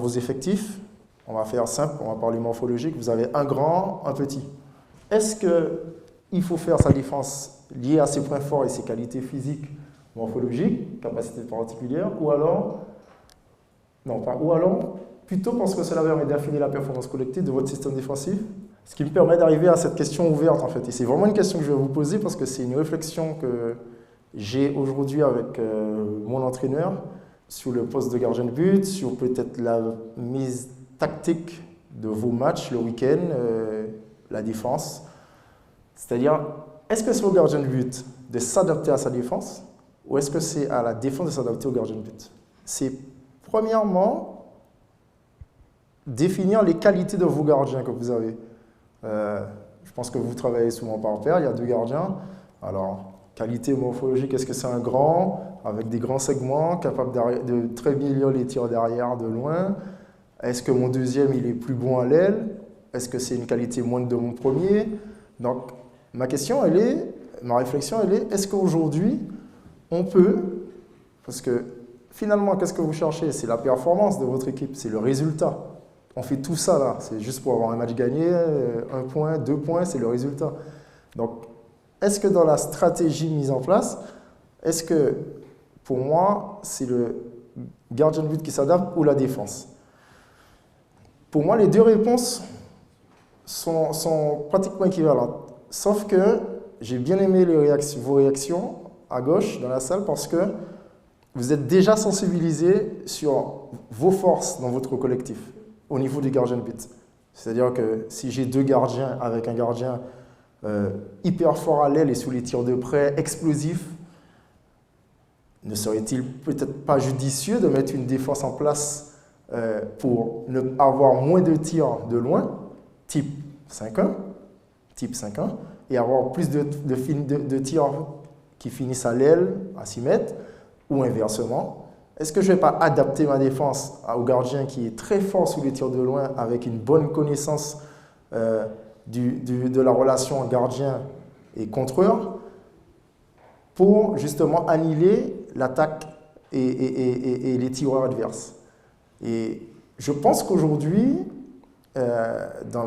vos effectifs, on va faire simple, on va parler morphologique, vous avez un grand, un petit. Est-ce qu'il faut faire sa défense liée à ses points forts et ses qualités physiques, morphologiques, capacités particulières, ou alors, non pas, ou alors, plutôt parce que cela va permettre d'affiner la performance collective de votre système défensif? Ce qui me permet d'arriver à cette question ouverte en fait. Et c'est vraiment une question que je vais vous poser parce que c'est une réflexion que j'ai aujourd'hui avec mon entraîneur sur le poste de gardien de but, sur peut-être la mise tactique de vos matchs le week-end, la défense. C'est-à-dire, est-ce que c'est au gardien de but de s'adapter à sa défense ou est-ce que c'est à la défense de s'adapter au gardien de but? C'est premièrement définir les qualités de vos gardiens que vous avez. Je pense que vous travaillez souvent par paire, il y a 2 gardiens. Alors, qualité morphologique, est-ce que c'est un grand, avec des grands segments, capable de très bien lire les tirs derrière, de loin? Est-ce que mon deuxième, il est plus bon à l'aile? Est-ce que c'est une qualité moindre de mon premier? Donc, ma réflexion, elle est, est-ce qu'aujourd'hui, on peut, parce que finalement, qu'est-ce que vous cherchez? C'est la performance de votre équipe, c'est le résultat. On fait tout ça là, c'est juste pour avoir un match gagné, 1 point, 2 points, c'est le résultat. Donc, est-ce que dans la stratégie mise en place, est-ce que, pour moi, c'est le gardien de but qui s'adapte ou la défense? Pour moi, les 2 réponses sont pratiquement équivalentes. Sauf que j'ai bien aimé vos réactions à gauche dans la salle parce que vous êtes déjà sensibilisé sur vos forces dans votre collectif au niveau du gardien de but. C'est-à-dire que si j'ai 2 gardiens avec un gardien hyper fort à l'aile et sous les tirs de près, explosif, ne serait-il peut-être pas judicieux de mettre une défense en place pour avoir moins de tirs de loin, type 5-1, et avoir plus de tirs qui finissent à l'aile, à 6 mètres, ou inversement? Est-ce que je ne vais pas adapter ma défense au gardien qui est très fort sous les tirs de loin avec une bonne connaissance de la relation gardien et contreur pour justement annihiler l'attaque et les tireurs adverses? Et je pense qu'aujourd'hui, dans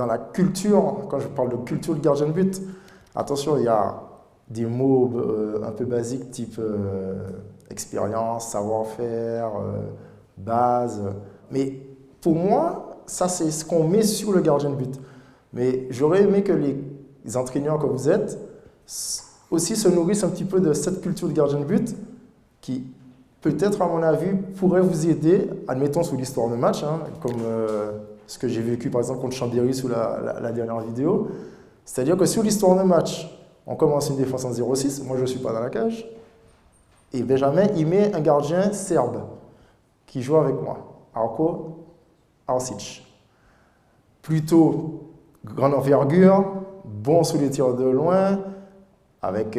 la culture, quand je parle de culture de gardien de but, attention, il y a des mots un peu basiques type expérience, savoir-faire, base. Mais pour moi, ça c'est ce qu'on met sur le gardien de but. Mais j'aurais aimé que les entraîneurs que vous êtes aussi se nourrissent un petit peu de cette culture de gardien de but qui, peut-être à mon avis, pourrait vous aider, admettons sous l'histoire de match, hein, comme ce que j'ai vécu par exemple contre Chambéry sous la dernière vidéo. C'est-à-dire que sur l'histoire de match, on commence une défense en 0-6, moi je ne suis pas dans la cage, et Benjamin, il met un gardien serbe qui joue avec moi, Arko Arsic. Plutôt grande envergure, bon sous les tirs de loin, avec,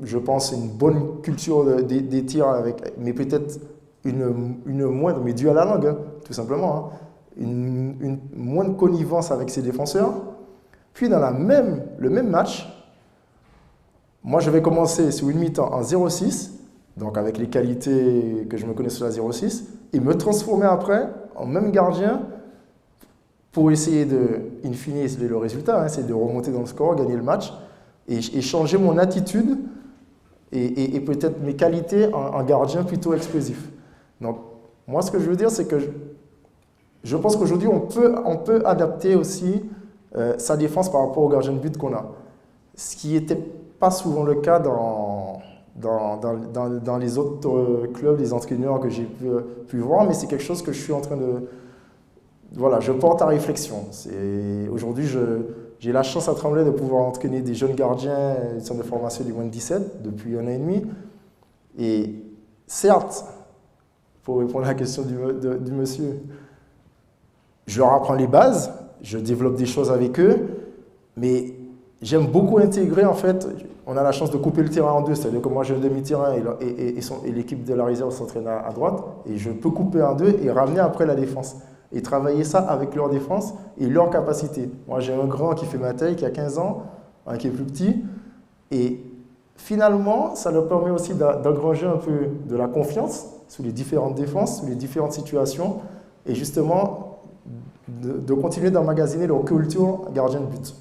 je pense, une bonne culture des tirs, mais peut-être une moindre, mais due à la langue, hein, tout simplement, hein, une moindre connivence avec ses défenseurs. Puis dans le même match, moi je vais commencer sur une mi-temps en 0-6, donc avec les qualités que je me connais sur la 0-6, et me transformer après en même gardien pour essayer de, in fine, c'est le résultat, hein, c'est de remonter dans le score, gagner le match, et changer mon attitude et peut-être mes qualités en gardien plutôt explosif. Donc moi ce que je veux dire, c'est que je pense qu'aujourd'hui on peut adapter aussi sa défense par rapport au gardien de but qu'on a. Ce qui n'était pas souvent le cas dans les autres clubs, les entraîneurs que j'ai pu voir, mais c'est quelque chose que je suis en train de... Voilà, je porte à réflexion. Aujourd'hui, j'ai la chance à Tremblay de pouvoir entraîner des jeunes gardiens du centre de formation du moins de 17 depuis 1 an et demi. Et certes, pour répondre à la question du monsieur, je leur apprends les bases, je développe des choses avec eux, mais j'aime beaucoup intégrer, en fait, on a la chance de couper le terrain en 2, c'est-à-dire que moi j'ai un demi-terrain et l'équipe de la réserve s'entraîne à droite, et je peux couper en 2 et ramener après la défense. Et travailler ça avec leur défense et leur capacité. Moi j'ai un grand qui fait ma taille, qui a 15 ans, un qui est plus petit, et finalement ça leur permet aussi d'engranger un peu de la confiance, sous les différentes défenses, sous les différentes situations, et justement de continuer d'emmagasiner leur culture gardien de but.